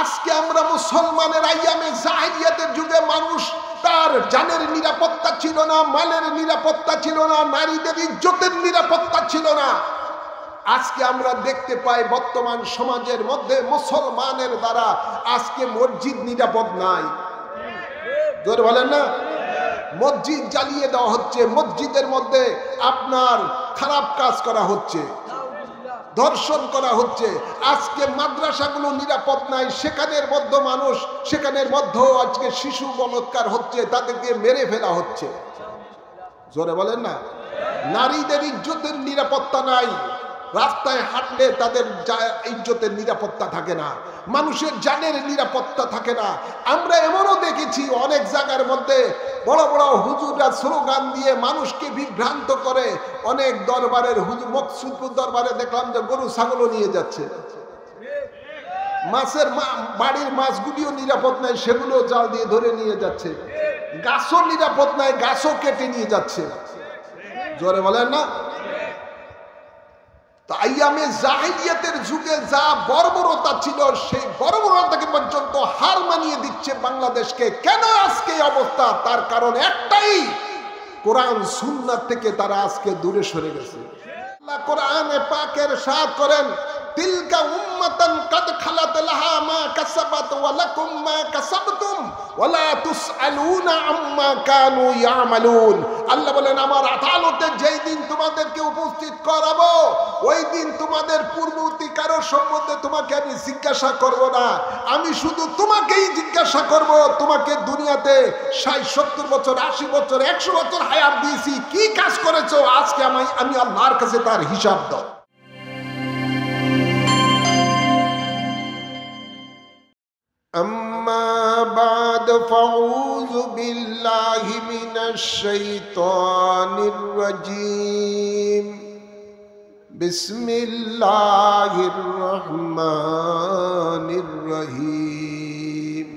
আজকে আমরা মুসলমানের আইয়ামে জাহেলিয়াতের যুগে মানুষ তার জানের নিরাপত্তা ছিল না, মালের নিরাপত্তা ছিল না, নারীদের ইজ্জতের নিরাপত্তা ছিল না। আজকে আমরা দেখতে পাই বর্তমান সমাজের মধ্যে মুসলমানের দ্বারা আজকে মসজিদ নিরাপদ নাই। জোরে বলেন না? মসজিদ জ্বালিয়ে দেওয়া হচ্ছে, মসজিদের মধ্যে আপনার খারাপ কাজ করা হচ্ছে, ধর্ষণ করা হচ্ছে। আজকে মাদ্রাসাগুলো নিরাপদ নাই, সেখানের মধ্যে মানুষ, সেখানের মধ্যেও আজকে শিশু বলাৎকার হচ্ছে, তাদেরকে মেরে ফেলা হচ্ছে। জোরে বলেন না? নারীদের ইজ্জতের নিরাপত্তা নাই, রাস্তায় হাঁটলে তাদের ইজ্জতের নিরাপত্তা থাকে না, মানুষের জানের নিরাপত্তা থাকে না। আমরা এমনও দেখেছি অনেক জায়গার মধ্যে বড় বড় হুজুররা স্লোগান দিয়ে মানুষকে বিভ্রান্ত করে। অনেক দরবারের হুজুর, মকসুদপুর দরবারে দেখলাম যে গরু ছাগলও নিয়ে যাচ্ছে, মাছের বাড়ির মাছগুলিও নিরাপদ নাই, সেগুলো জাল দিয়ে ধরে নিয়ে যাচ্ছে, গাছও নিরাপদ নাই, গাছও কেটে নিয়ে যাচ্ছে। জোরে বলেন না? আইয়ামে জাহেলিয়াতের যুগে যা বর্বরতা ছিল, সেই বর্বরতাকে পর্যন্ত হার মানিয়ে দিচ্ছে বাংলাদেশকে। কেন আজকে এই অবস্থা? তার কারণ একটাই, কোরআন সুন্নাত থেকে তারা আজকে দূরে সরে গেছে। আল্লাহ কোরআনে পাকের ইরশাদ করেন, তিলকা উম্মাতান কাদ খালাত লাহা মা কাসাবাত ওয়া লাকুম মা কাসাবতুম ওয়া লা তুসআলুনা আম্মা কানু ইয়ামালুন। আল্লাহ বলেন, আমার আদালতে যেই দিন তোমাদেরকে উপস্থিত করাবো, ওই দিন তোমাদের পূর্ববর্তী কারো সম্বন্ধে তোমাকে আমি জিজ্ঞাসা করব না। আমি শুধু তোমাকেই জিজ্ঞাসা করব, তোমাকে দুনিয়াতে 60-70 বছর, 80 বছর, 100 বছর হায়াত দিয়েছি, কি কাজ করেছো? আজকে আমি আল্লাহর কাছে তার হিসাব দাও। أما بعد فأعوذ بالله من الشيطان الرجيم بسم الله الرحمن الرحيم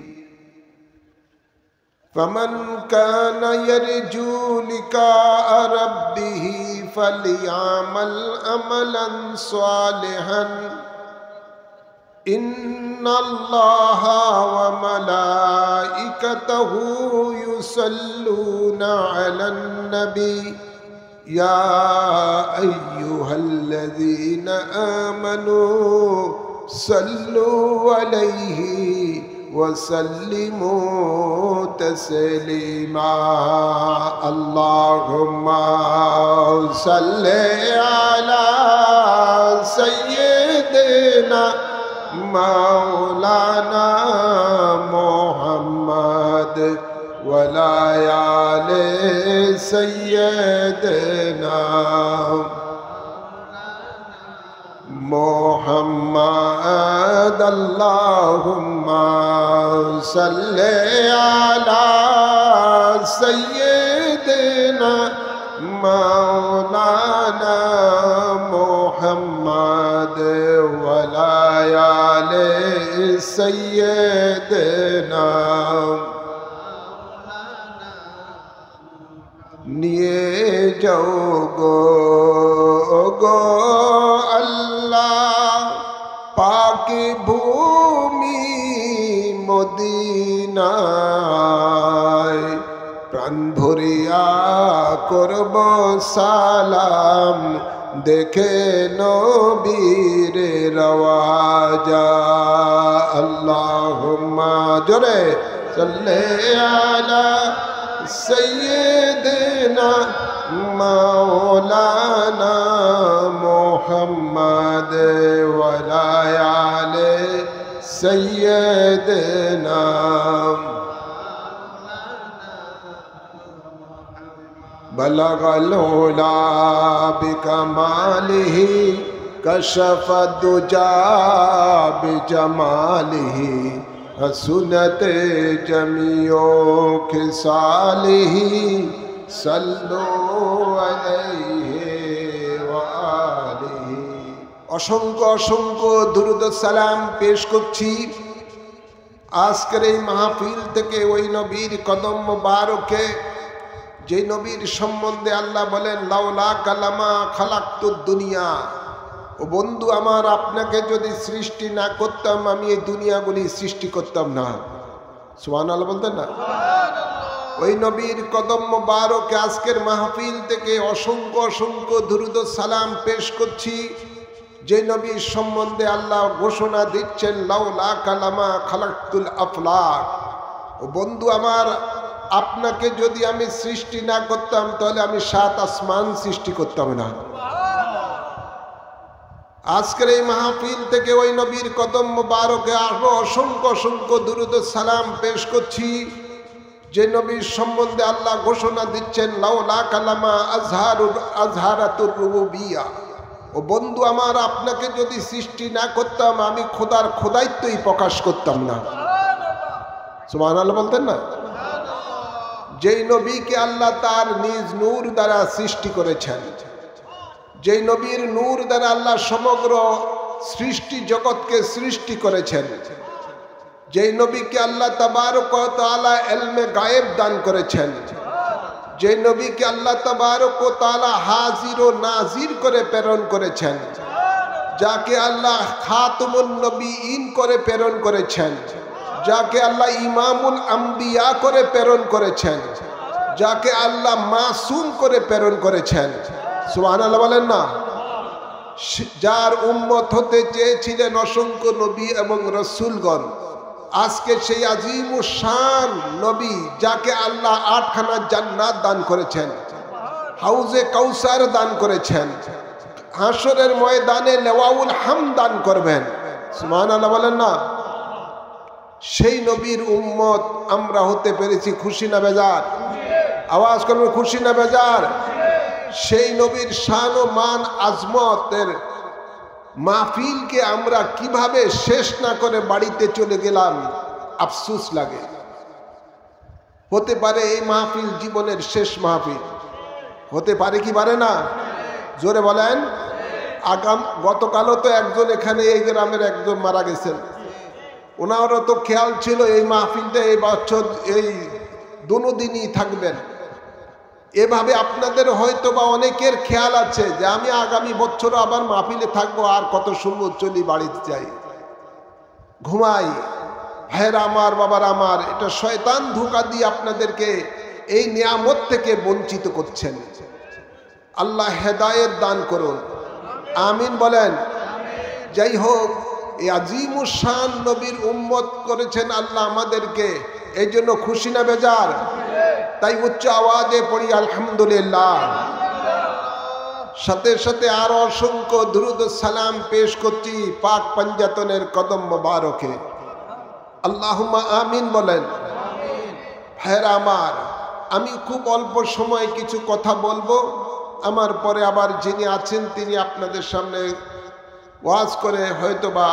فمن كان يرجو لقاء ربه فليعمل عملا صالحا إن الله وملائكته يصلون على النبي يا أيها الذين آمنوا صلوا عليه وسلموا تسليما اللهم صل على سيدنا مولانا محمد وعلى آل سيدنا محمد اللهم صل على سيدنا مولانا محمد وعلى آل سيدنا নিয়ে যাও গো আল্লাহ পাক ভূমি মদিনায়, প্রাণ ভরিয়া করব সালাম দেখে নবীর রওয়াজা। আল্লাহুম্মা জোরে সাল্লি আলা سيدنا مولانا محمد وعلى آل سيدنا بلغ العلا بكماله كشف الدجى بجماله حسنت جميع خصاله صلوا عليه وآله। অসংখ্য অসংখ্য দুরূদ সালাম পেশ করছি আজকের এই মাহফিল থেকে ওই নবীর কদম মোবারকে, যে নবীর সম্বন্ধে আল্লাহ বলেন লাউলা কালামা খালাকতুদ দুনিয়া, ও বন্ধু আমার, আপনাকে যদি সৃষ্টি না করতাম আমি এই দুনিয়াগুলি সৃষ্টি করতাম না। সুবহানাল্লাহ বলতেন না? ওই নবীর কদম মোবারকে আজকের মাহফিল থেকে অসংখ্য অসংখ্য দুরূদ ও সালাম পেশ করছি, যে নবীর সম্বন্ধে আল্লাহ ঘোষণা দিচ্ছেন লাউলা কালামা খালাকতুল আফলাক। ও বন্ধু আমার, আপনাকে যদি আমি সৃষ্টি না করতাম তাহলে আমি 7 আসমান সৃষ্টি করতাম না। আজকের এই মাহফিল থেকে ওই নবীর কদম মোবারকে আরো অসংখ্য অসংখ্য দুরূদ ও সালাম পেশ করছি, যে নবীর সম্বন্ধে আল্লাহ ঘোষণা দিচ্ছেন লাউলা কালামা আজহারাতুর রুবুবিয়্যাহ। ও বন্ধু আমার, আপনাকে যদি সৃষ্টি না করতাম আমি খোদার খোদাইত্বই প্রকাশ করতাম না। সুবহানাল্লাহ বলতেন না? যেই নবীকে আল্লাহ তার নিজ নূর দ্বারা সৃষ্টি করেছেন, যেই নবীর নূর দ্বারা আল্লাহ সমগ্র সৃষ্টি জগৎকে সৃষ্টি করেছেন, যেই নবীকে আল্লাহ তাবারক ওয়া তাআলা ইলমে গায়েব দান করেছেন, যে নবীকে আল্লাহ তাবারক ওয়া তাআলা হাজির ও নাজির করে প্রেরণ করেছেন, যাকে আল্লাহ খাতামুন নবীয়িন করে প্রেরণ করেছেন, যাকে আল্লাহ ইমামুল আম্বিয়া করে প্রেরণ করেছেন, যাকে আল্লাহ মাসুম করে প্রেরণ করেছেন। সুবহানাল্লাহ বলেন না? যার উম্মত হতে চেয়েছিলেন অসংখ্য নবী এবং রাসূলগণ, আজকে সেই আজিমুশ শান নবী যাকে আল্লাহ 8খানা জান্নাত দান করেছেন, হাউজে কাউসার দান করেছেন, হাসরের ময়দানে লেওয়াউল হামদ দান করবেন। সুবহানাল্লাহ বলেন না? সেই নবীর উম্মত আমরা হতে পেরেছি, খুশি না বেজার? আওয়াজ করবেন, খুশি না বেজার? সেই নবীর শান ও মান আজমতের মাহফিলকে আমরা কিভাবে শেষ না করে বাড়িতে চলে গেলাম, আফসোস লাগে। হতে পারে এই মাহফিল জীবনের শেষ মাহফিল, হতে পারে কি পারে না? জোরে বলেন। গতকালও তো একজন এখানে এই গ্রামের একজন মারা গেছেন, ওনারও তো খেয়াল ছিল এই মাহফিলটা এই বছর এই দুদিনই থাকবেন। এভাবে আপনাদের হয়তো বা অনেকের খেয়াল আছে যে আমি আগামী বছর আবার মাহফিলে থাকবো, আর কত সুন্দর চলি বাড়িতে যাই ঘুমাই। ভাইয়েরা আমার, বাবার আমার, এটা শয়তান ধোঁকা দিয়ে আপনাদেরকে এই নিয়ামত থেকে বঞ্চিত করছেন। আল্লাহ হেদায়েত দান করুন, আমিন বলেন। যাই হোক, এই আজিমুশ শান নবীর উম্মত করেছেন আল্লাহ আমাদেরকে, এই জন্য খুশি না বেজার? তাই উচ্চ আওয়াজে পড়ি আলহামদুলিল্লাহ। সাথে সাথে আরো অসংখ্য দুরূদ ও সালাম পেশ করছি পাক পঞ্জাতনের কদম মোবারকে। আল্লাহুম্মা আমিন বলেন। ভাইরা আমার, আমি খুব অল্প সময় কিছু কথা বলবো, আমার পরে আবার যিনি আছেন তিনি আপনাদের সামনে ওয়াজ করে হয়তোবা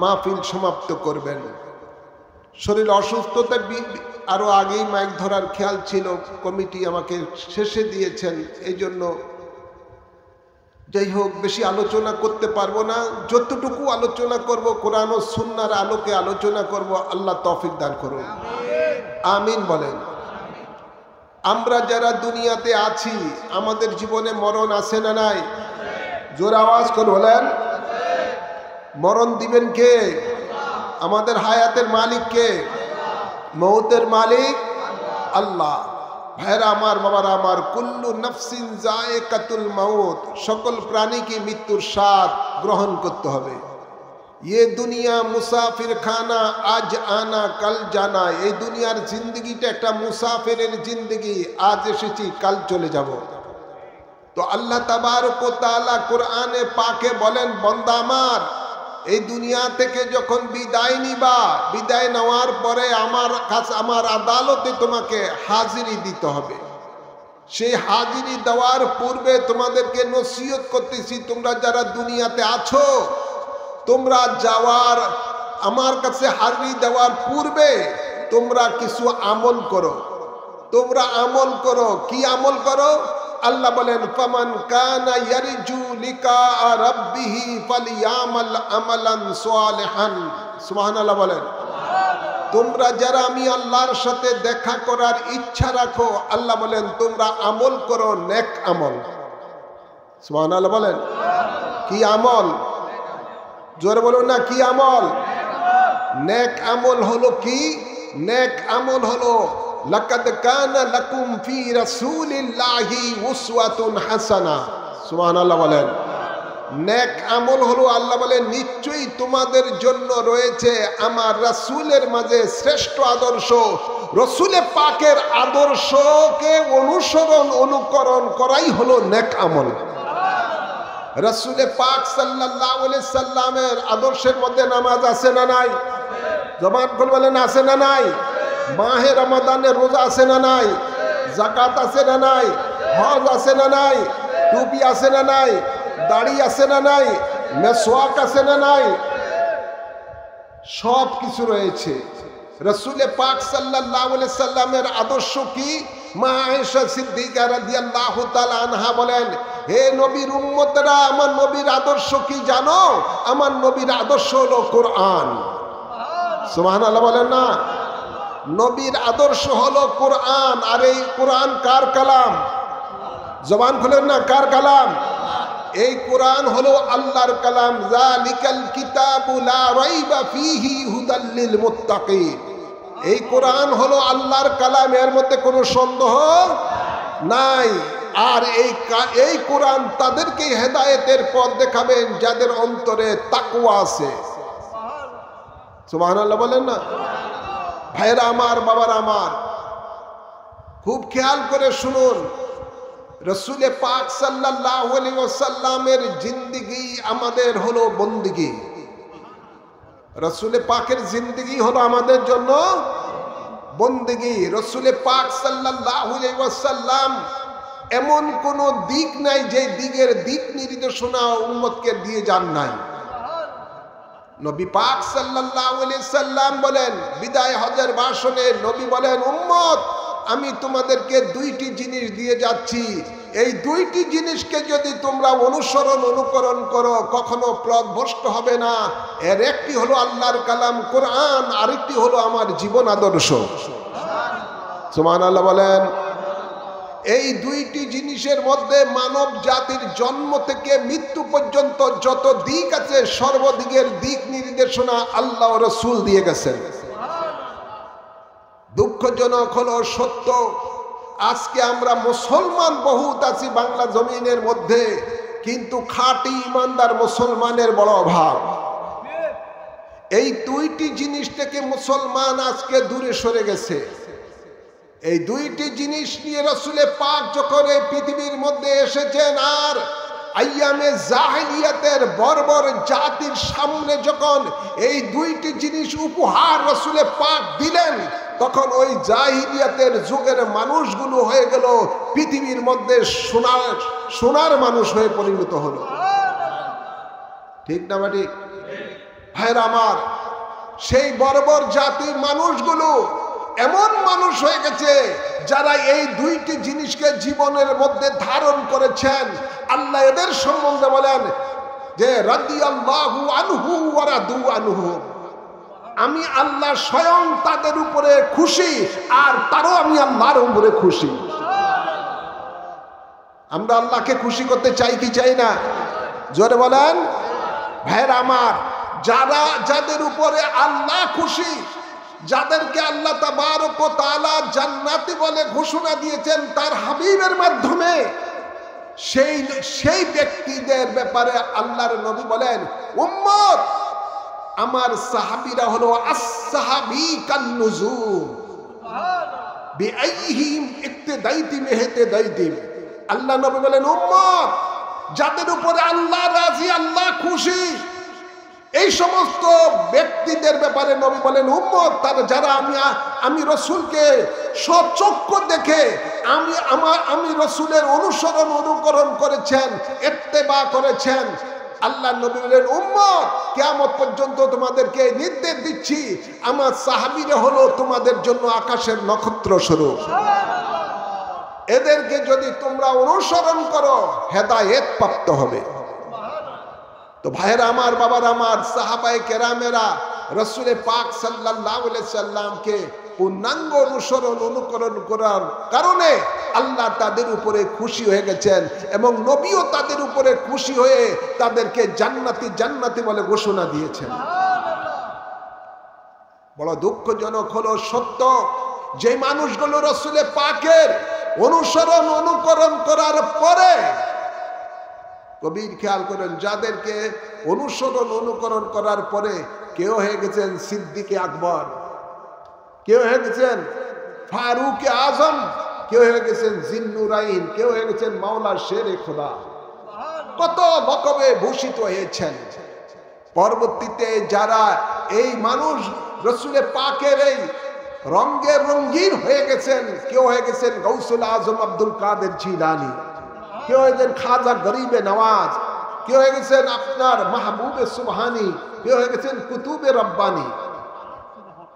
মাহফিল সমাপ্ত করবেন। শরীর অসুস্থতা আরো আগেই মাইক ধরার খেয়াল ছিল, কমিটি আমাকে শেষে দিয়েছেন, এই জন্য যাই হোক বেশি আলোচনা করতে পারবো না। যতটুকু আলোচনা করব কোরআন ও সুন্নাহর আলোকে আলোচনা করব। আল্লাহ তৌফিক দান করুন, আমিন বলেন। আমরা যারা দুনিয়াতে আছি, আমাদের জীবনে মরণ আছে না নাই? জোর আওয়াজ করে বলেন। মরণ দিবেন কে? আমাদের হায়াতের মালিক কে? মৌতের মালিক আল্লাহ। ভাইরা আমার, বাবারা আমার, কুল্লু নাফসিন যায়েকাতুল মাউত, সকল প্রাণীকে মৃত্যুর স্বাদ গ্রহণ করতে হবে। ये দুনিয়া মুসাফির খানা, আজ আনা কাল জানা। এই দুনিয়ার জিন্দগিটা একটা মুসাফিরের জিন্দগি, আজ এসেছি কাল চলে যাব। তো আল্লাহ তাবারক ওয়া তাআলা কোরআনে পাকে বলেন, বান্দা আমার, এই দুনিয়া থেকে যখন বিদায় নিবা, বিদায় নেওয়ার পরে আমার কাছে, আমার আদালতে তোমাকে হাজিরি দিতে হবে। সেই হাজিরি দেওয়ার পূর্বে তোমাদেরকে নসিহত করতেছি, তোমরা যারা দুনিয়াতে আছো, তোমরা যাওয়ার, আমার কাছে হাজিরি দেওয়ার পূর্বে তোমরা কিছু আমল করো। তোমরা আমল করো। কি আমল করো? আল্লাহ বলেন, ফামান কানা ইয়ারজু লিকা রাব্বিহি ফালিয়ামাল আমালান সালিহান। সুবহানাল্লাহ বলেন। তোমরা যারা আমি আল্লাহর সাথে দেখা করার ইচ্ছা রাখো, আল্লাহ বলেন তোমরা আমল করো, নেক আমল। সুবহানাল্লাহ বলেন। কি আমল? জোরে বলুন না, কি আমল? নেক আমল হলো কি? নেক আমল হলো লাকাদ কানা লাকুম ফি রাসূলিল্লাহি উসওয়াতুন হাসানা। সুবহানাল্লাহ বলেন। নেক আমল হলো আল্লাহ বলেন নিশ্চয়ই তোমাদের জন্য রয়েছে আমার রাসূলের মাঝে শ্রেষ্ঠ আদর্শ। রাসূলে পাকের আদর্শকে অনুকরণ করাই হলো নেক আমল। রাসূলে পাক সাল্লাল্লাহু আলাইহি সাল্লামের আদর্শের মধ্যে নামাজ আছে না নাই? জবান করে বলেন আছে না নাই? মাহে রমাদানের রোজা আছে না নাই? যাকাত আছে না নাই? হজ আছে না নাই? টুপি আছে না নাই? দাড়ি আছে না নাই? মেসওয়াক আছে না নাই? সব কিছু রয়েছে। রাসূলে পাক সাল্লাল্লাহু আলাইহি সাল্লামের আদর্শ কি? মা আয়েশা সিদ্দিকা রাদিয়াল্লাহু তাআলা আনহা বলেন, হে নবীর উম্মতরা, আমার নবীর আদর্শ কি জানো? আমার নবীর আদর্শ হলো কোরআন। সুবহানাল্লাহ বলেন না? নবীর আদর্শ হলো কোরআন। আর এই কোরআন কার কালাম? জবান খুলেন না, কার কালাম? এই কোরআন হলো আল্লাহর কালাম। যালিকাল কিতাবু লা রাইবা ফীহি হুদাল লিল মুত্তাকিন। এই কোরআন হলো আল্লাহর কালাম, এর মধ্যে কোনো সন্দেহ নাই। আর এই কোরআন তাদেরকে হেদায়েতের পথ দেখাবেন যাদের অন্তরে তাকওয়া আছে। সুবহানাল্লাহ বলেন না? ভাইরা আমার, বাবারা আমার, খুব খেয়াল করে শুনুন। রাসূলে পাক সাল্লাল্লাহু আলাইহি ওয়াসাল্লামের জিন্দেগি আমাদের হলো বন্দেগি। রাসূলে পাকের জিন্দেগি হলো আমাদের জন্য বন্দেগি। রাসূলে পাক সাল্লাল্লাহু আলাইহি ওয়াসাল্লাম এমন কোন দিক নাই যে দিকের দিক নির্দেশনা উম্মতকে দিয়ে যান নাই। নবী পাক সাল্লাল্লাহু আলাইহি সাল্লাম বলেন, বিদায় হজের ভাষণে নবী বলেন, উম্মত আমি তোমাদেরকে দুইটি জিনিস দিয়ে যাচ্ছি। এই দুইটি জিনিসকে যদি তোমরা অনুকরণ করো কখনো পথভ্রষ্ট হবে না। এর একটি হলো আল্লাহর কালাম কোরআন, আরেকটি হলো আমার জীবন আদর্শ। সুবহানাল্লাহ বলেন। এই দুইটি জিনিসের মধ্যে মানব জাতির জন্ম থেকে মৃত্যু পর্যন্ত যত দিক আছে সর্বদিকের দিক নির্দেশনা আল্লাহ ও রাসূল দিয়ে গেছেন। দুঃখজনক হলো সত্য, আজকে আমরা মুসলমান বহুত আছি বাংলা জমিনের মধ্যে, কিন্তু খাঁটি ইমানদার মুসলমানের বড় অভাব। এই দুইটি জিনিস থেকে মুসলমান আজকে দূরে সরে গেছে। এই দুইটি জিনিস নিয়ে রাসূলে পাক যখন এই পৃথিবীর মধ্যে এসেছেন, আর আইয়ামে জাহিলিয়াতের বর্বর জাতির সামনে যখন এই দুইটি জিনিস উপহার রাসূলে পাক দিলেন, তখন ওই জাহিলিয়াতের যুগের মানুষগুলো হয়ে গেল পৃথিবীর মধ্যে সোনার মানুষ হয়ে পরিণত হলো। ঠিক না বাটি? ভাইরা আমার, সেই বর্বর জাতির মানুষগুলো এমন মানুষ হয়ে গেছে যারা এই দুইটি জিনিসকে জীবনের মধ্যে ধারণ করেছেন। আল্লাহ এদের সম্বন্ধে বলেন যে রাদিয়াল্লাহু আনহু ওয়া রাদু আনহু, আমি আল্লাহ স্বয়ং তাদের উপরে খুশি আর তারাও আমি আল্লাহর উপরে খুশি। আমরা আল্লাহকে খুশি করতে চাই কি চাই না? জোরে বলেন। ভাইরা আমার, যাদের উপরে আল্লাহ খুশি, যাদেরকে আল্লাহ তাবারক ওয়া তাআলা জান্নাতি বলে ঘোষণা দিয়েছেন তার হাবিবের মাধ্যমে, সেই ব্যক্তিদের ব্যাপারে আল্লাহর নবী বলেন, উম্মত আমার সাহাবীরা হলো as-সাহাবী কান-নুজুম বিআইহিম ইক্তিদাইতিম ইহতিদাইতিম। আল্লাহ নবী বলেন, উম্মত যাদের উপরে আল্লাহ রাজি, আল্লাহ খুশি, এই সমস্ত ব্যক্তিদের ব্যাপারে নবী বলেন, উম্মত তারা যারা আমি রাসূলকে সচক্ষে দেখে আমি রাসূলের অনুকরণ করেছেন, ইত্তেবা করেছেন। আল্লাহ নবী বলেন, উম্মত কিয়ামত পর্যন্ত তোমাদেরকে নির্দেশ দিচ্ছি, আমার সাহাবীরা হলো তোমাদের জন্য আকাশের নক্ষত্র স্বরূপ। এদেরকে যদি তোমরা অনুসরণ করো হেদায়েত প্রাপ্ত হবে। তো ভাইরা আমার, বাবার আমার, সাহাবায়ে কেরামেরা রাসূলে পাক সাল্লাল্লাহু আলাইহি সাল্লামকে পূর্ণাঙ্গ অনুসরণ অনুকরণ করার কারণে আল্লাহ তাদের উপরে খুশি হয়ে গেছেন এবং নবীও তাদের উপরে খুশি হয়ে তাদেরকে জান্নাতি জান্নাতি বলে ঘোষণা দিয়েছেন। বড় দুঃখজনক হলো সত্য, যে মানুষগুলো রাসূল পাকের অনুসরণ অনুকরণ করার পরে, কবির খেয়াল করেন, যাদেরকে অনুসরণ অনুকরণ করার পরে কেউ হয়ে গেছেন সিদ্দিকে আকবর, কেউ হয়ে গেছেন ফারুকে আজম, কেউ হয়ে গেছেন জিন্নুরাইন, কেউ হয়ে গেছেন মাওলা শেরে খোদা, কত লকবে ভূষিত হয়েছেন। পরবর্তীতে যারা এই মানুষ রাসূল পাকের এই রঙে রঙিন হয়ে গেছেন, কেউ হয়ে গেছেন গৌসুল আজম আব্দুল কাদের জিলানী, কেউ হয়ে গেছেন খাজা গরিবে নওয়াজ, কেউ হয়ে গেছেন আপনার মাহবুবে সুবহানি, কেউ হয়ে গেছেন কুতুবে রব্বানি।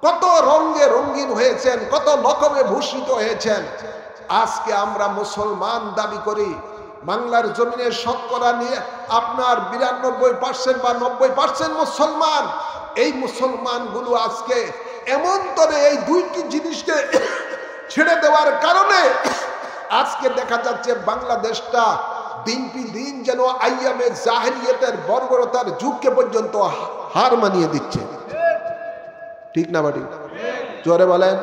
কত রঙে রঙিন হয়েছেন, কত লকবে ভূষিত হয়েছেন। আজকে আমরা মুসলমান দাবি করি, বাংলার জমিনে শতকরা নিয়ে আপনার 92% বা 90% মুসলমান। এই মুসলমানগুলো আজকে এমন তরে এই দুইটি জিনিসকে ছেড়ে দেওয়ার কারণে আজকে দেখা যাচ্ছে বাংলাদেশটা দিন পি দিন যেন আইয়ামে জাহেলিয়াতের বর্বরতার যুগকে পর্যন্ত হার মানিয়ে দিচ্ছে। ঠিক না বাড়ি? জোরে বলেন।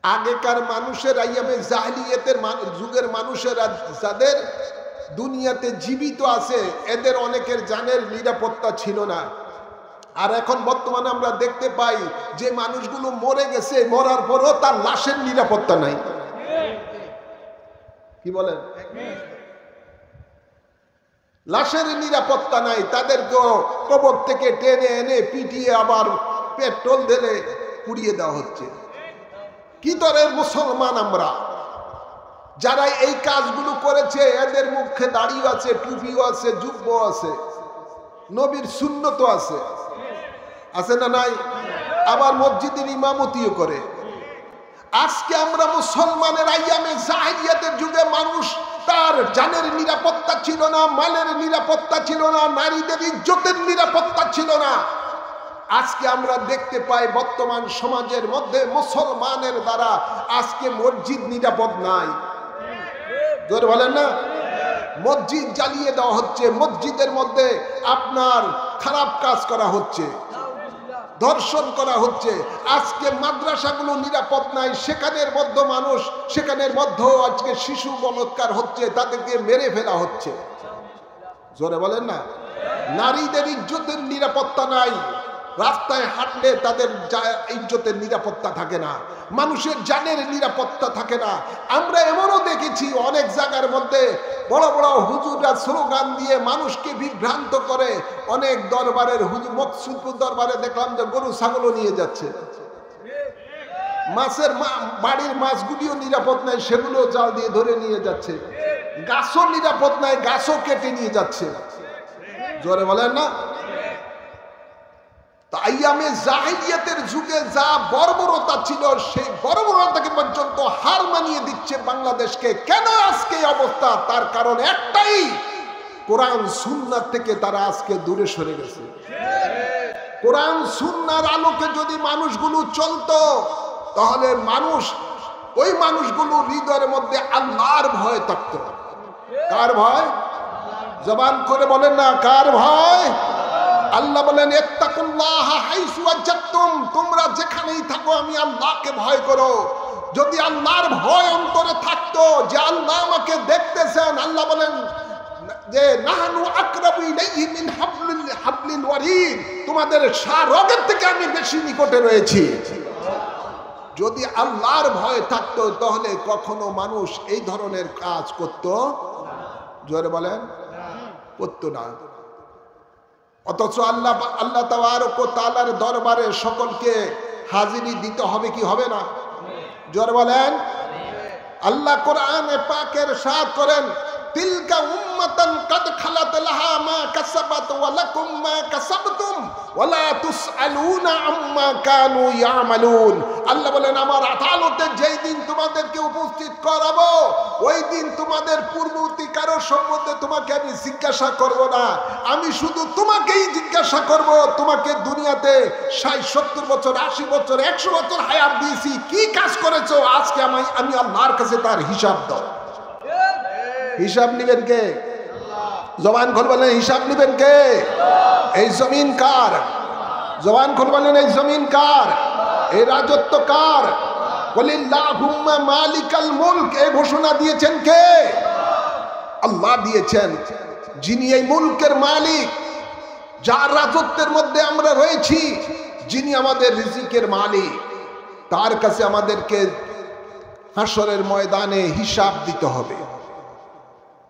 আগেকার মানুষের আইয়ামে জাহেলিয়াতের যুগের মানুষেরা যাদের দুনিয়াতে জীবিত আছে, এদের অনেকের জানের নিরাপত্তা ছিল না। আর এখন বর্তমানে আমরা দেখতে পাই যে মানুষগুলো মরে গেছে, মরার পরও তার লাশের নিরাপত্তা নাই। কি বলেন? লাশের নিরাপত্তা নাই, তাদেরকেও কবর থেকে টেনে এনে পিটিয়ে আবার পেট্রোল ঢেলে পুড়িয়ে দেওয়া হচ্ছে। কি দরের মুসলমান আমরা? যারা এই কাজগুলো করেছে এদের মুখে দাড়িও আছে, টুপিও আছে, জুব্ব আছে, নবীর সুন্নতও আছে, আছে না নাই? আবার মসজিদের ইমামতিও করে। আজকে আমরা মুসলমানের আইয়ামে জাহেলিয়াতের যুগে মানুষ তার জানের নিরাপত্তা ছিল না, মালের নিরাপত্তা ছিল না, নারীদের ইজ্জতের নিরাপত্তা ছিল না। আজকে আমরা দেখতে পাই বর্তমান সমাজের মধ্যে মুসলমানের দ্বারা আজকে মসজিদ নিরাপদ নাই। জোরে বলেন না? মসজিদ জ্বালিয়ে দেওয়া হচ্ছে, মসজিদের মধ্যে আপনার খারাপ কাজ করা হচ্ছে, ধর্ষণ করা হচ্ছে। আজকে মাদ্রাসাগুলো নিরাপদ নাই, সেখানের মধ্যে মানুষ, সেখানের মধ্যেও আজকে শিশু বলাৎকার হচ্ছে, তাদেরকে মেরে ফেলা হচ্ছে। জোরে বলেন না? নারীদের ইজ্জতের নিরাপত্তা নাই, রাস্তায় হাঁটলে তাদের ইজ্জতের নিরাপত্তা থাকে না, মানুষের জানের নিরাপত্তা থাকে না। আমরা এমনও দেখেছি অনেক জায়গার মধ্যে বড় বড় হুজুররা স্লোগান দিয়ে মানুষকে বিভ্রান্ত করে। অনেক দরবারের হুজুর, মকসুদপুর দরবারে দেখলাম যে গরু ছাগলও নিয়ে যাচ্ছে, মাছের বাড়ির মাছগুলিও নিরাপদ নাই, সেগুলো জাল দিয়ে ধরে নিয়ে যাচ্ছে, গাছও নিরাপদ নাই, গাছও কেটে নিয়ে যাচ্ছে। জোরে বলেন না? আইয়ামে জাহেলিয়াতের যুগে যা বর্বরতা ছিল, সেই বর্বরতাকে পর্যন্ত হার মানিয়ে দিচ্ছে বাংলাদেশকে। কেন আজকে এই অবস্থা? তার কারণ একটাই, কোরআন সুন্নাহ থেকে তারা আজকে দূরে সরে গেছে। কোরআন সুন্নাহর আলোকে যদি মানুষগুলো চলতো, তাহলে ওই মানুষগুলো হৃদয়ের মধ্যে আল্লাহর ভয় থাকতো। কার ভয়? জবান করে বলেন না, কার ভয়? আল্লাহ বলেন, ইত্তাকুল্লাহ হাইসু ওয়াজাদতুম, তোমরা যেখানেই থাকো আমি আল্লাহকে ভয় করো। যদি আল্লাহর ভয় অন্তরে থাকতো যে আল্লাহ আমাকে দেখতেছেন, আল্লাহ বলেন যে নাহনু আকরাবু ইলাইহি মিন হাবলিল ওয়ারিদ, তোমাদের রগের থেকে আমি বেশি নিকটে রয়েছি। যদি আল্লাহর ভয় থাকতো তাহলে কখনো মানুষ এই ধরনের কাজ করত? জোরে বলেন, করতো না। অথচ আল্লাহ তাবারক ওয়া তাআলার দরবারে সকলকে হাজিরি দিতে হবে কি হবে না? জোরে বলেন। আল্লাহ কোরআনে পাকের ইরশাদ করেন, তিলকা উম্মাতান কাদ খালাত লাহা মা কাসাবাত ওয়া লাকুম মা কাসাবতুম ওয়া লা তুসআলুনা আম্মা কানু ইয়ামালুন। আল্লাহ বলেন আমার আদালতে যেই দিন তোমাদেরকে উপস্থিত করাবো ওই দিন তোমাদের পূর্ববর্তীকারও সম্বন্ধে তোমাকে আমি জিজ্ঞাসা করব না, আমি শুধু তোমাকেই জিজ্ঞাসা করব তোমাকে দুনিয়াতে 60-70 বছর 80 বছর 100 বছর হায়াত দিয়েছি, কি কাজ করেছো, আজকে আমি আল্লাহর কাছে তার হিসাব দাও। হিসাব নিবেন কে? জবান খুলে বলেন হিসাব নিবেন কে? এই জমিন কার? জবান খুলে বলেন এই জমিন কার? এই রাজত্ব কার? ওয়ালিল্লাহুম্মা মালিকাল মুলক, এই ঘোষণা দিয়েছেন কে? আল্লাহ দিয়েছেন, যিনি এই মুলকের মালিক, যার রাজত্বের মধ্যে আমরা রয়েছি, যিনি আমাদের রিজিকের মালিক, তার কাছে আমাদেরকে হাসরের ময়দানে হিসাব দিতে হবে।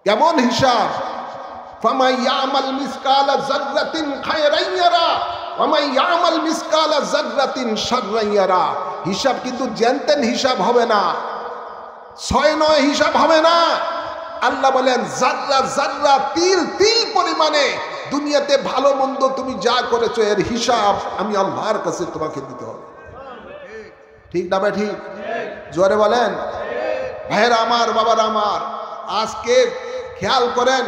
কেমন হিসাব? ফামান ইয়ামাল মিসকালা যাররাতিন খায়রান ইয়ারা ওয়া মান ইয়ামাল মিসকালা যাররাতিন শাররান ইয়ারা। হিসাব কিন্তু জানতেন হিসাব হবে না, 6-9 হিসাব হবে না। আল্লাহ বলেন যাররা যাররা তিল তিল পরিমাণে দুনিয়াতে ভালো মন্দ তুমি যা করেছো এর হিসাব আমি আল্লাহর কাছে তোমাকে দিতে হবে। ঠিক না ভাই? ঠিক জোরে বলেন। ভাইরা আমার, বাবারা আমার, আজকে খেয়াল করেন,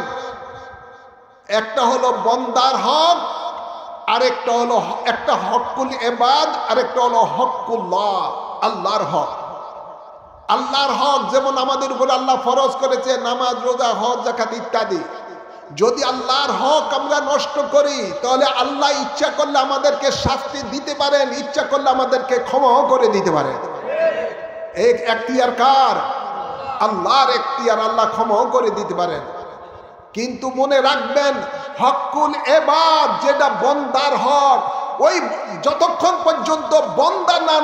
একটা হলো বন্দার হক, আরেকটা হলো একটা হকুল ইবাদ, আরেকটা হলো হকুল্লাহ, আল্লাহর হক। আল্লাহর হক যেমন আমাদের উপর আল্লাহ ফরজ করেছে নামাজ, রোজা, হজ, যাকাত ইত্যাদি। যদি আল্লাহর হক আমরা নষ্ট করি তাহলে আল্লাহ ইচ্ছা করলে আমাদেরকে শাস্তি দিতে পারেন, ইচ্ছা করলে আমাদেরকে ক্ষমাও করে দিতে পারেন। এই এখতিয়ার কার? আল্লাহর এখতিয়ার, আল্লাহ ক্ষমাও করে দিতে পারেন। কিন্তু মনে রাখবেন হকুল ইবাদ যেটা বন্দার হক, ওই যতক্ষণ পর্যন্ত বন্দা না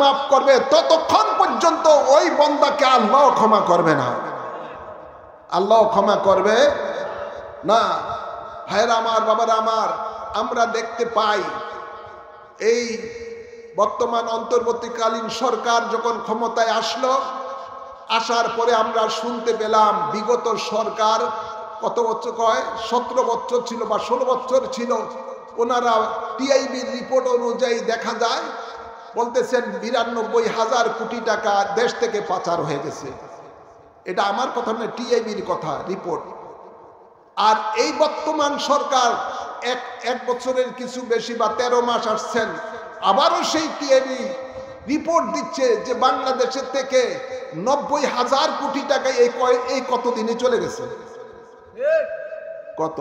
মাফ করবে ততক্ষণ পর্যন্ত ওই বন্দাকে আল্লাহ ক্ষমা করবে না, আল্লাহ ক্ষমা করবে না। ভাইরা আমার, বাবারা আমার, আমরা দেখতে পাই এই বর্তমান অন্তর্বর্তীকালীন সরকার যখন ক্ষমতায় আসলো, আসার পরে আমরা শুনতে পেলাম বিগত সরকার কত বছর কয় 17 বছর ছিল বা 16 বছর ছিল, ওনারা টিআইবির রিপোর্ট অনুযায়ী দেখা যায় বলতেছেন 92,000 কোটি টাকা দেশ থেকে পাচার হয়ে গেছে। এটা আমার কথা নয়, টিআইবির কথা, রিপোর্ট। আর এই বর্তমান সরকার এক বছরের কিছু বেশি বা 13 মাস আসছেন, আবারও সেই টিআইবি রিপোর্ট দিচ্ছে যে বাংলাদেশের থেকে 90,000 কোটি টাকা এই কতদিনে চলে গেছে। কত?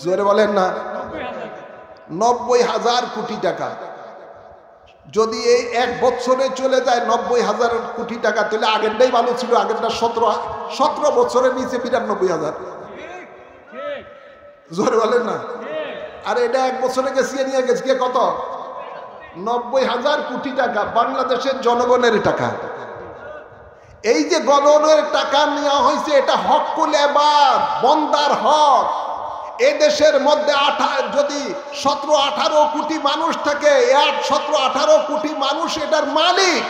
জোরে বলেন না। 90,000 কোটি টাকা যদি এই এক বছরে চলে যায় 90,000 কোটি টাকা, তাহলে আগেরটাই ভালো ছিল, আগেরটা 17 বছরের নিচে 92,000। জোরে বলেন না। আর এটা এক বছরে গেছে নিয়ে গেছে কত? 90,000 কোটি টাকা, বাংলাদেশের জনগণের টাকা। এই যে গণনের টাকা নেওয়া হয়েছে, এটা হকুল ইবাদ, বন্দার হক। এ দেশের মধ্যে যদি 17-18 কোটি মানুষ থাকে, 17-18 কোটি মানুষ এটার মালিক।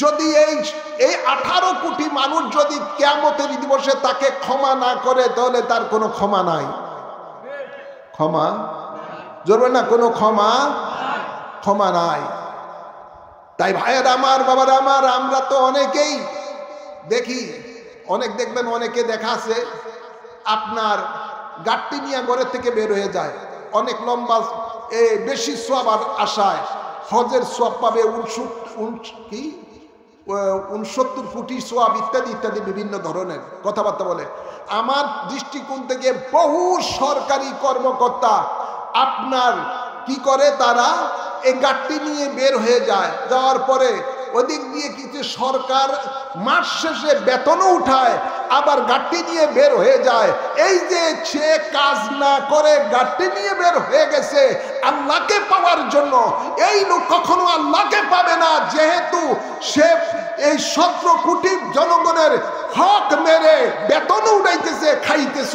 যদি এই 18 কোটি মানুষ যদি কিয়ামতের দিবসে তাকে ক্ষমা না করে তাহলে তার কোনো ক্ষমা নাই। ক্ষমা জরুরি না, কোনো ক্ষমা নাই। তাই ভাইয়ের আমার, বাবার আমার, আমরা তো অনেকেই দেখি, দেখবেন অনেকে দেখা আছে আপনার গাট্টি নিয়ে ঘরের থেকে বের হয়ে যায়, অনেক লম্বা বেশি সওয়াব আশায় হজের সওয়াব পাবে, 69 কোটি সওয়াব ইত্যাদি ইত্যাদি বিভিন্ন ধরনের কথাবার্তা বলে। আমার দৃষ্টিকোণ থেকে বহু সরকারি কর্মকর্তা আপনার কি করে, তারা এই গাট্টি নিয়ে বের হয়ে যায়, যাওয়ার পরে ওদিক দিয়ে কিছু সরকার মাস শেষে বেতনও উঠায়, আবার গাট্টি নিয়ে বের হয়ে যায়। এই যে সে কাজ না করে গাট্টি নিয়ে বের হয়ে গেছে আল্লাহকে পাওয়ার জন্য, এই লোক কখনো আল্লাহকে পাবে না, যেহেতু সে এই 17 কোটি জনগণের হক মেরে বেতনও উঠাইতেছে, খাইতেছ।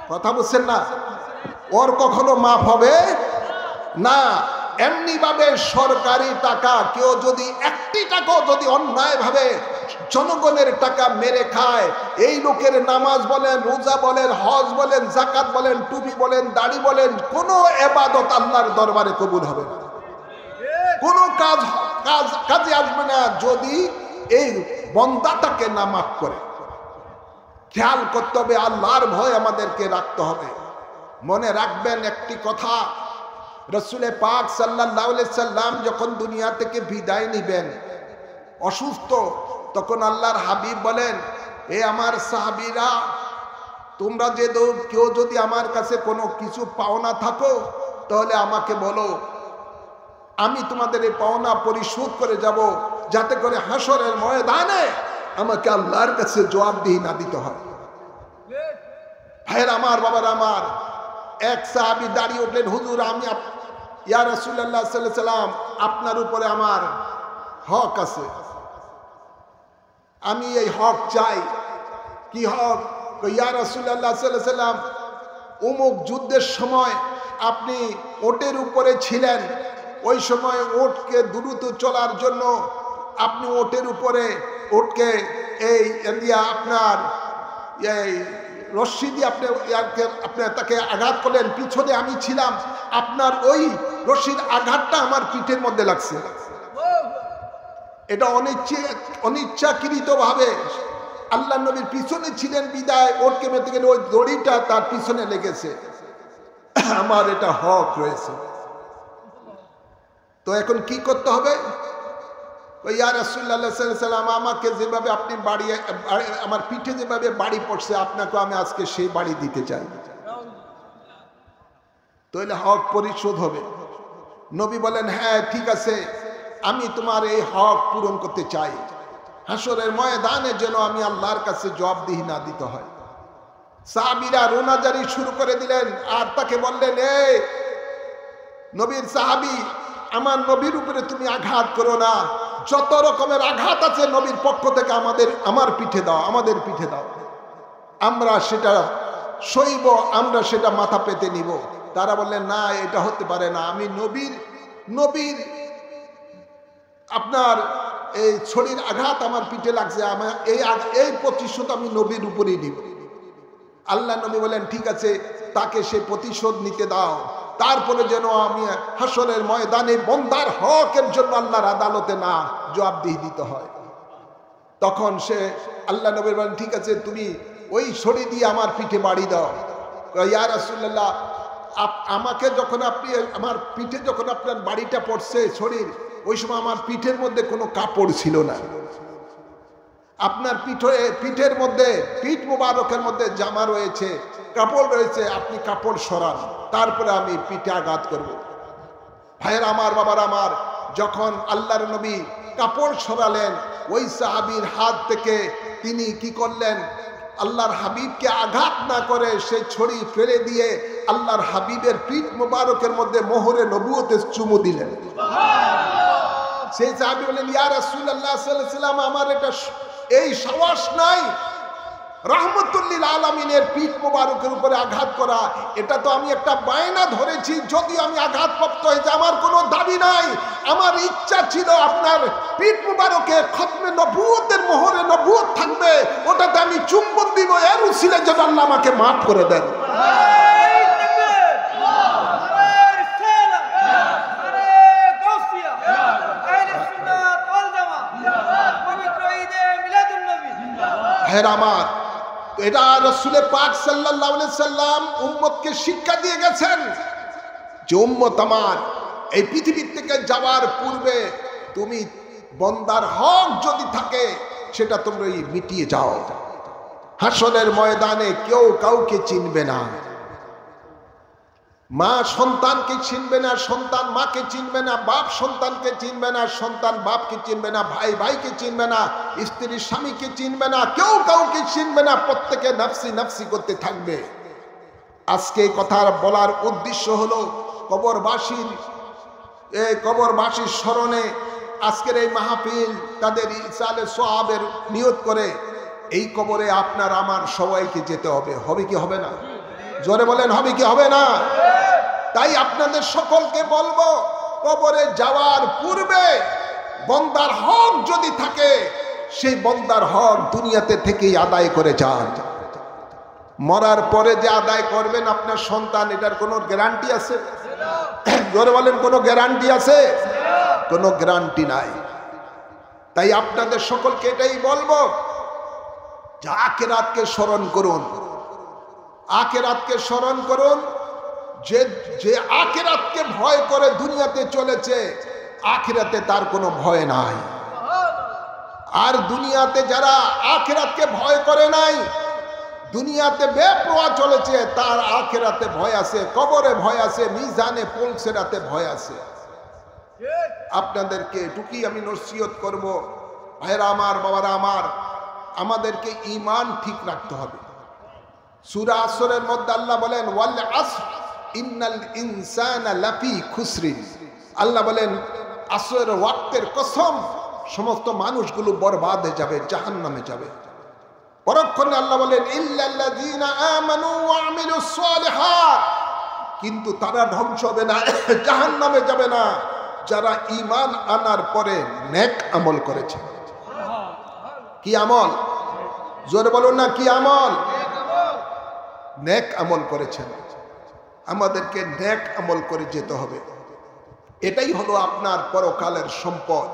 কথা বুঝছেন না? ওর কখনো মাফ হবে না। এমনি ভাবে সরকারি টাকা কেউ যদি 1টি টাকাও যদি অন্যায় ভাবে জনগণের টাকা মেরে খায়, এই লোকের নামাজ বলেন, রোজা বলেন, হজ বলেন, যাকাত বলেন, টুপি বলেন, দাড়ি বলেন, কোনো ইবাদত আল্লাহর দরবারে কবুল হবে না, কোনো কাজে আসবে না যদি এই বন্দাটাকে না মাফ করে। খেয়াল করতে হবে, আল্লাহর ভয় আমাদেরকে রাখতে হবে। মনে রাখবেন একটি কথা, রসুলে পাক সাল্লাল্লাহু আলাইহি সাল্লাম যখন দুনিয়া থেকে বিদায় নিবেন অসুস্থ, তখন আল্লাহর হাবিব বলেন, এ আমার সাহাবীরা, তোমরা কেউ যদি আমার কাছে কোনো কিছু পাওনা থাকো তাহলে আমাকে বলো, আমি তোমাদের এই পাওনা পরিশোধ করে যাব, যাতে করে হাসরের ময়দানে আমাকে আল্লাহর কাছে জবাবদিহি না দিতে হয়। ভাইয়ের আমার, বাবার আমার, এক সাহাবী দাঁড়িয়ে উঠলেন, হুজুর আমি ইয়া রাসূলুল্লাহ সাল্লাল্লাহু আলাইহি সাল্লাম, আপনার উপরে আমার হক আছে, আমি এই হক চাই। কি হক? ইয়া রাসূলুল্লাহ সাল্লাল্লাহু আলাইহি সাল্লাম, অমুক যুদ্ধের সময় আপনি ওটের উপরে ছিলেন, ওই সময় ওটকে দ্রুত চলার জন্য আপনি ওটের উপরে ওটকে এই আপনার এই রশ্মি দিয়ে আপনি তাকে আঘাত করলেন, পিছনে আমি ছিলাম, আপনার ওই রশ্মির আঘাতটা আমার পিঠের মধ্যে লাগছে। এটা অনিচ্ছাকৃত ভাবে আল্লাহ নবীর পিছনে ছিলেন বিদায় ওটকে মেতে গেলে ওই দড়িটা তার পিছনে লেগেছে, আমার এটা হক রয়েছে। তো এখন কি করতে হবে? ইয়া রাসূলুল্লাহ সাল্লাল্লাহু আলাইহি ওয়াসাল্লাম, আমাকে যেভাবে আপনি আমার পিঠে যেভাবে বাড়ি পড়ছে, আপনাকে আমি আজকে সেই বাড়ি দিতে চাই, তাহলে হক পরিশোধ হবে। নবী বলেন, হ্যাঁ ঠিক আছে, আমি তোমার এই হক পূরণ করতে চাই, হাসরের ময়দানে যেন আমি আল্লাহর কাছে জবাবদিহি না দিতে হয়। সাহাবীরা রোনাজারি শুরু করে দিলেন, আর তাকে বললেন, এই নবীর সাহাবী, আমার নবীর উপরে তুমি আঘাত করো না, যত রকমের আঘাত আছে নবীর পক্ষ থেকে আমার পিঠে দাও, আমাদের পিঠে দাও, আমরা সেটা সইব, আমরা সেটা মাথা পেতে নিব। তারা বললেন, না এটা হতে পারে না, আমি নবীর আপনার এই ছড়ির আঘাত আমার পিঠে লাগছে, আমার এই প্রতিশোধ আমি নবীর উপরেই নিব। আল্লাহ নবী বলেন, ঠিক আছে, তাকে সে প্রতিশোধ নিতে দাও, তারপরে যেন আমি হাসরের ময়দানে বন্দার হকের জন্য আল্লাহর আদালতে না জবাবদিহি দিতে হয়। তখন সে আল্লাহ নবী বলেন, ঠিক আছে, তুমি ওই ছড়ি দিয়ে আমার পিঠে বাড়ি দাও। ইয়া রাসূলুল্লাহ, আমাকে যখন আপনি আমার পিঠে যখন আপনার বাড়িটা পড়ছে ছড়ির, ওই সময় আমার পিঠের মধ্যে কোনো কাপড় ছিল না, আপনার পিঠের মধ্যে, পিঠ মোবারকের মধ্যে জামা রয়েছে, কাপড় রয়েছে, আপনি কাপড় সরান, তারপরে আমি পিঠে আঘাত করব। ভাইয়ের আমার, বাবার আমার, যখন আল্লাহর নবী কাপড় সরালেন, ওই সাহাবীর হাত থেকে তিনি কি করলেন, আল্লাহর হাবিবকে আঘাত না করে সেই ছড়ি ফেলে দিয়ে আল্লাহর হাবিবের পিঠ মোবারকের মধ্যে মোহরে নবুয়তের চুমু দিলেন। সেই সাহাবী বলেন, ইয়া রাসূলুল্লাহ সাল্লাল্লাহু আলাইহি ওয়াসাল্লাম, আমার এটা এই সাহস নাই, রাহমাতুল লিল আলামিনের পিঠ মোবারকের উপরে আঘাত করা, এটা তো আমি একটা বায়না ধরেছি, যদি আমি আঘাতপ্রাপ্ত হয়েছে আমার কোনো দাবি নাই, আমার ইচ্ছা ছিল আপনার পিঠ মোবারকে খতমে নবুয়তের মোহরে নবুয়ত থাকবে, ওটাতে আমি চুম্বন দিব, এর উসিলায় যেন আল্লাহ আমাকে মাফ করে দেন। আমার এটা রাসূলে পাক সাল্লাল্লাহু আলাইহি সাল্লাম উম্মতকে শিক্ষা দিয়ে গেছেন যে, উম্মত আমার, এই পৃথিবী থেকে যাওয়ার পূর্বে তুমি বন্দার হক যদি থাকে সেটা তোমরা মিটিয়ে যাও। হাসরের ময়দানে কেউ কাউকে চিনবে না, মা সন্তানকে চিনবে না, সন্তান মাকে চিনবে না, বাপ সন্তানকে চিনবে না, সন্তান বাপকে চিনবে না, ভাই ভাইকে চিনবে না, স্ত্রী স্বামীকে চিনবে না, কেউ কাউকে চিনবে না, প্রত্যেকে নাফসি নাফসি করতে থাকবে। আজকে কথা বলার উদ্দেশ্য হলো কবরবাসীর স্মরণে আজকের এই মাহফিল, তাদের ইসালে সোয়াবের নিয়ত করে এই কবরে আপনার আমার সবাইকে যেতে হবে। হবে কি হবে না? জোরে বলেন, হবে কি হবে না? তাই আপনাদের সকলকে বলবো, কবরে যাওয়ার পূর্বে বন্দার হক যদি থাকে সেই বন্দার হক দুনিয়াতে থেকেই আদায় করে যান। মরার পরে যে আদায় করবেন আপনার সন্তান, এটার কোনো গ্যারান্টি আছে? জোরে বলেন, কোনো গ্যারান্টি আছে? কোনো গ্যারান্টি নাই। তাই আপনাদের সকলকে এটাই বলবো যে আখিরাতকে স্মরণ করুন, আখিরাতকে স্মরণ করুন। যে আখিরাতকে ভয় করে দুনিয়াতে চলেছে, আখিরাতে তার কোনো ভয় নাই। আর দুনিয়াতে যারা আখিরাতকে ভয় করে নাই, দুনিয়াতে বেপরোয়া চলেছে, তার আখিরাতে ভয় আছে, কবরে ভয় আছে, মিজানে পৌলসেরাতে ভয় আছে। আপনাদেরকে এটুকুই আমি নসিহত করব, ভাইরা আমার, বাবারা আমার, আমাদেরকে ঈমান ঠিক রাখতে হবে। সূরা আসরের মধ্যে আল্লাহ বলেন ওয়াল আসর ইন্নাল ইনসানা লাফি খুসরিন। আল্লাহ বলেন আসরের ওয়াক্তের কসম, সমস্ত মানুষগুলো বরবাদ হয়ে যাবে, জাহান্নামে যাবে। পরক্ষণে আল্লাহ বলেন ইল্লাল্লাযীনা আমানু ওয়া আমিলুস সালিহাত, কিন্তু তারা ধ্বংস হবে না, জাহান্নামে যাবে না, যারা ঈমান আনার পরে নেক আমল করেছে। কি আমল? জোরে বলুন না, কি আমল? নেক আমল করেছেন। আমাদেরকে নেক আমল করে যেতে হবে। এটাই হলো আপনার পরকালের সম্পদ।